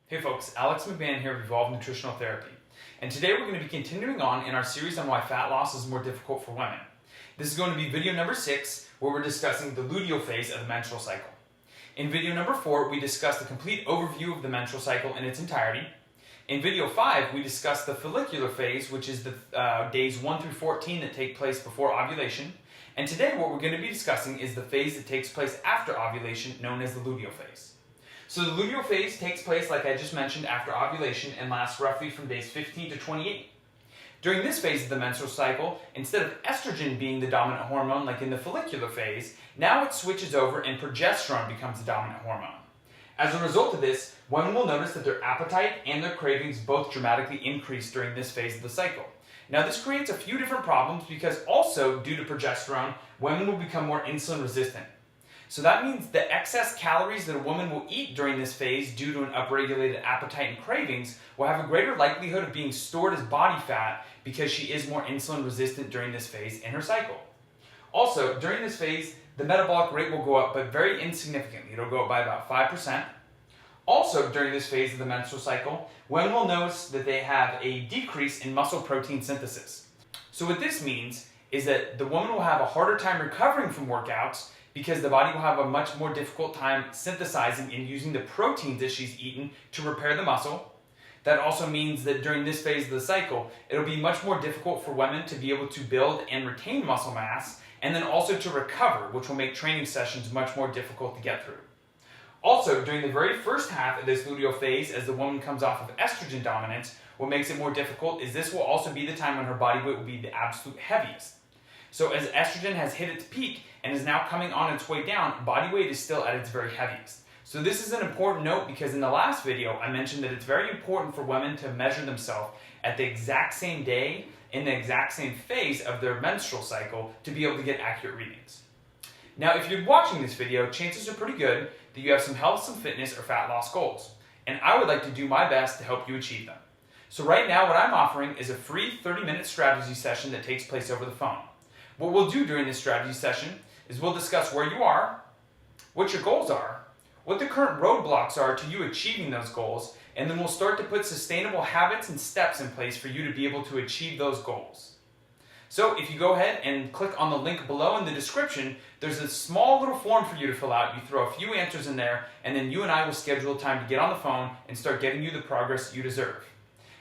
Hey folks, Alex McMahon here of Evolve Nutritional Therapy. And today we're going to be continuing on in our series on why fat loss is more difficult for women. This is going to be video number 6, where we're discussing the luteal phase of the menstrual cycle. In video number 4, we discussed the complete overview of the menstrual cycle in its entirety. In video 5, we discussed the follicular phase, which is the days 1 through 14 that take place before ovulation. And today what we're going to be discussing is the phase that takes place after ovulation, known as the luteal phase. So the luteal phase takes place, like I just mentioned, after ovulation and lasts roughly from days 15 to 28. During this phase of the menstrual cycle, instead of estrogen being the dominant hormone like in the follicular phase, now it switches over and progesterone becomes the dominant hormone. As a result of this, women will notice that their appetite and their cravings both dramatically increase during this phase of the cycle. Now this creates a few different problems because also due to progesterone, women will become more insulin resistant. So that means the excess calories that a woman will eat during this phase due to an upregulated appetite and cravings will have a greater likelihood of being stored as body fat because she is more insulin resistant during this phase in her cycle. Also, during this phase, the metabolic rate will go up, but very insignificantly. It'll go up by about 5%. Also, during this phase of the menstrual cycle, women will notice that they have a decrease in muscle protein synthesis. So what this means is that the woman will have a harder time recovering from workouts because the body will have a much more difficult time synthesizing and using the proteins that she's eaten to repair the muscle. That also means that during this phase of the cycle, it'll be much more difficult for women to be able to build and retain muscle mass, and then also to recover, which will make training sessions much more difficult to get through. Also, during the very first half of this luteal phase, as the woman comes off of estrogen dominance, what makes it more difficult is this will also be the time when her body weight will be the absolute heaviest. So as estrogen has hit its peak and is now coming on its way down, body weight is still at its very heaviest. So this is an important note because in the last video, I mentioned that it's very important for women to measure themselves at the exact same day in the exact same phase of their menstrual cycle to be able to get accurate readings. Now, if you're watching this video, chances are pretty good that you have some health, some fitness, or fat loss goals. And I would like to do my best to help you achieve them. So right now, what I'm offering is a free 30-minute strategy session that takes place over the phone. What we'll do during this strategy session is we'll discuss where you are, what your goals are, what the current roadblocks are to you achieving those goals, and then we'll start to put sustainable habits and steps in place for you to be able to achieve those goals. So if you go ahead and click on the link below in the description, there's a small little form for you to fill out. You throw a few answers in there, and then you and I will schedule a time to get on the phone and start getting you the progress you deserve.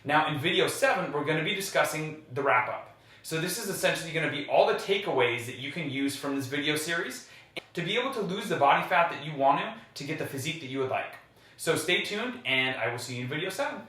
Now in video 7, we're going to be discussing the wrap-up. So this is essentially going to be all the takeaways that you can use from this video series to be able to lose the body fat that you want to get the physique that you would like. So stay tuned, and I will see you in video 7.